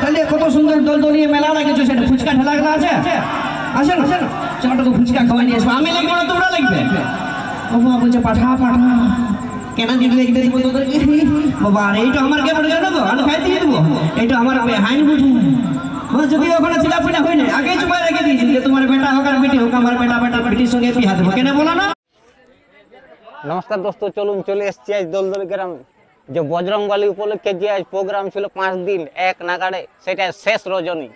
তাহলে কত সুন্দর দোলদলিয়ে মেলা লাগেছে, সেটা ফুচকা ঠেলা আছে, আসেন আসেন চটো ফুচকা খাওয়া নিয়ে আসবো। আমি লিখবো না তোমরা লিখবে? বাবা বলছে পাঠা পাঠা, কেন দিলে লিখতে দিব তোদেরকে? বাবা আর এইটা আমার কে পড়ে জানো তো, আমি খাই দিয়ে দেবো, এইটা আমার হাইন বুঝে। যদি ওখানে ছিলাপিলা হয়নি আগে চুপায় রেখে দিয়েছি যে তোমার বেটা হোক আর বেটি হোক, আমার বেটা বেটির সঙ্গে বিয়া দেবো, কেন বলো না? নমস্কার দোস্ত, চলে এসছি আজ দোলদলি গ্রামে। যে বজরংবলী উপলক্ষে যে আজ প্রোগ্রাম ছিল 5 দিন এক নাগাড়ে, সেটা শেষ রজনী,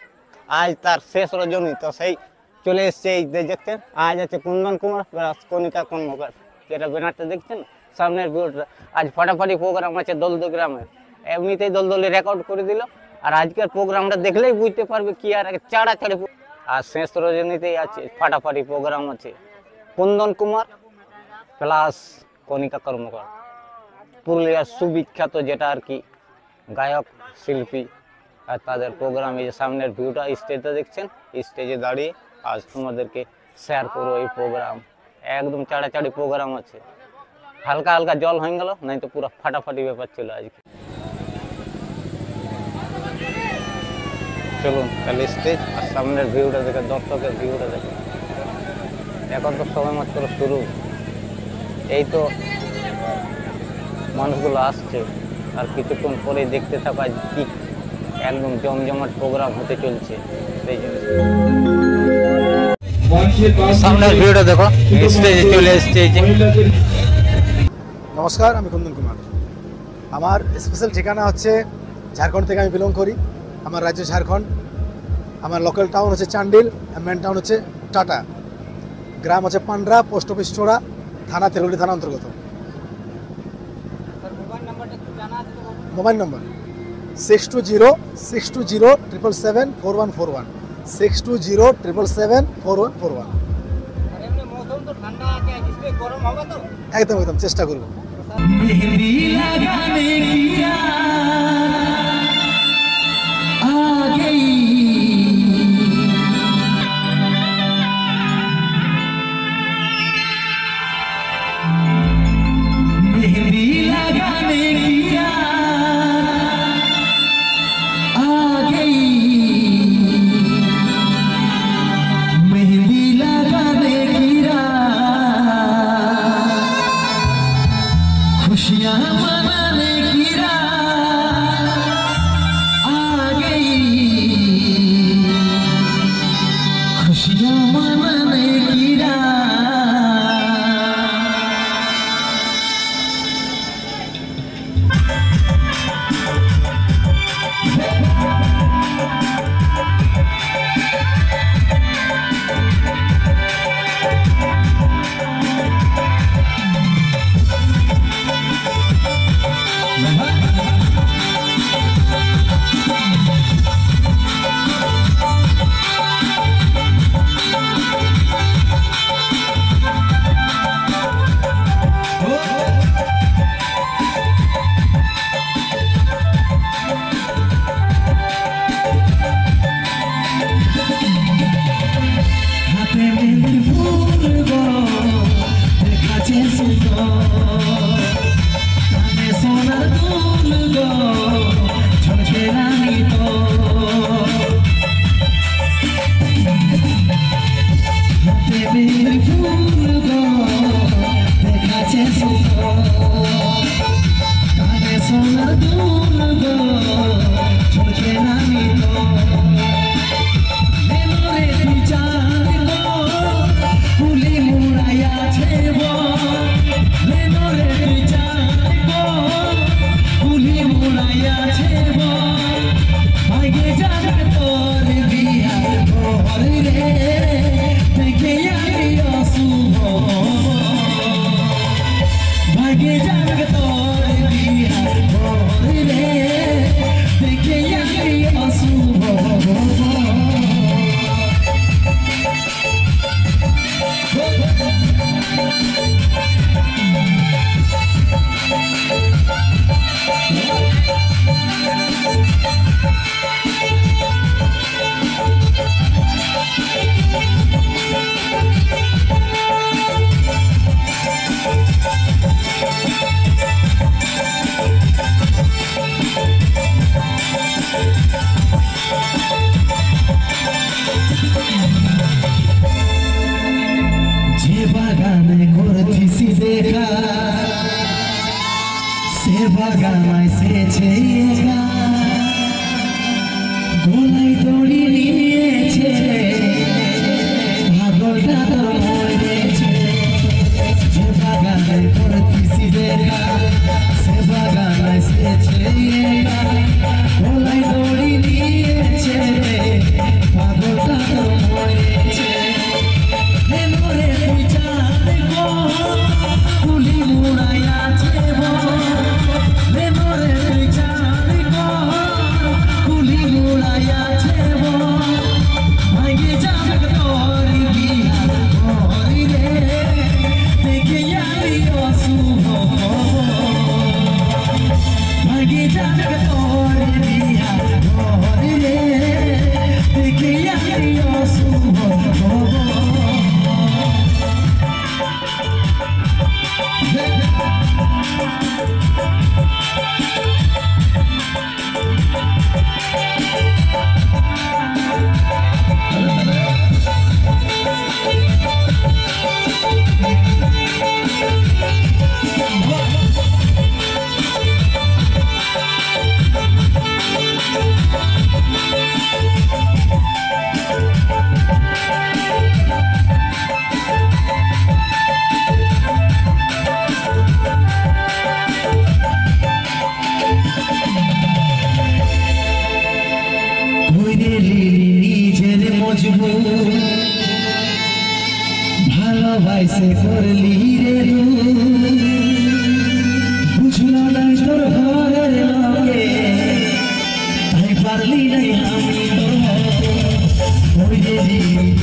আজ তার শেষ রজনী। তো সেই চলে এসছে এই দেখছেন, আজ আছে কুন্দন কুমার কণিকা কর্মকার, যেটা ব্যানারটা দেখছেন সামনের ভিউটা। আজ ফাটাফাটি প্রোগ্রাম আছে দোলদলি গ্রামে, এমনিতেই দোলদলি রেকর্ড করে দিল। আর আজকের প্রোগ্রামটা দেখলেই বুঝতে পারবে কি আর চাড়াচাড়ি। আর শেষ রজনীতেই আছে ফাটাফাটি প্রোগ্রাম আছে কুন্দন কুমার প্লাস কণিকা কর্মকার, পুরুলিয়ার সুবিখ্যাত যেটা আর কি গায়ক শিল্পী। আর তাদের প্রোগ্রামে যে সামনের ভিউটা স্টেজটা দেখছেন, স্টেজে দাঁড়িয়ে আজ তোমাদেরকে শেয়ার করবো এই প্রোগ্রাম। একদম চাড়াচাড়ি প্রোগ্রাম আছে, হালকা হালকা জল হয়ে গেল, নাই তো পুরো ফাটাফাটি ব্যাপার ছিল আজকে। চলুন তাহলে স্টেজ আর সামনের ভিউটা দেখে, দর্শকের ভিউটা দেখে। এখন তো সবাই মাত্র শুরু, এই তো মানুষগুলো আসছে, আর কিছুক্ষণ পরে দেখতে থাকা কি একদম জমজমাট প্রোগ্রাম হতে চলছে। সেই জন্য সামনের ভিউটা দেখো, স্টেজে চলে এসছে। নমস্কার, আমি কুন্দন কুমার। আমার স্পেশাল ঠিকানা হচ্ছে ঝাড়খণ্ড থেকে আমি বিলং করি। আমার রাজ্য ঝাড়খণ্ড। আমার লোকাল টাউন হচ্ছে চান্ডিল, মেন টাউন হচ্ছে টাটা, গ্রাম হচ্ছে পান্ড্রা, পোস্ট অফিস ছোড়া, থানা তেলুলি থানা অন্তর্গত। মোবাইল নম্বর 620620777141 6207774141। একদম একদম চেষ্টা করবো। বাগানায় সেছে গোলাই দড়ি নিয়েছে পাগলটা তোর মরেছে যে বাগানে করতিছি দেখা সে বাগানায় সেছে গোলাই দড়ি নিয়েছে পাগলটা তোর মরেছে রে তুই চাঁদ গো কুলি মুড়াইয়াছে রে তুই চাঁদ গো কুলি মুড়াইয়াছে ভাগে যাবে তোর বিয়া ঘরি রে দেখে যাবি অশুভ ভাগে যাবে তোর বিয়া ঘরি রে দেখে যাবি অশুভ নিজের মজবুর ভালোবাসে করলি রে বুঝল না তোর ঘরের লোকে তাই পারলি নাই আমি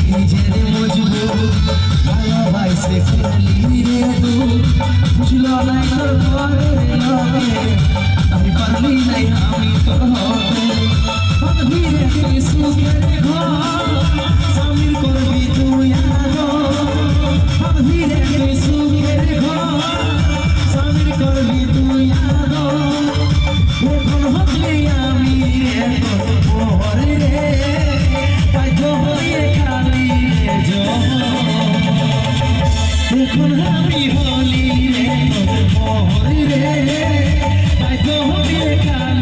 নিজের মজবুর ভালোবাসে করলি রে বুঝল না তোর ঘরের লোকে তাই পারলি নাই আমি তোর সুখের ঘর সামিল করবি তুই ধীরে ধীরে সুখের ঘর সামিল করবি তুই এখন হলে আমি পরে রে বাধ্য হয়ে খালি এখন আমি হলি রে পরে রে বাধ্য হয়ে খালি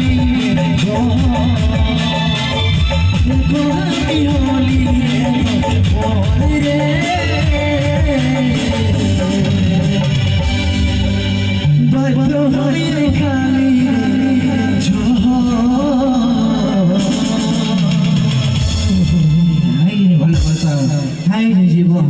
জীবন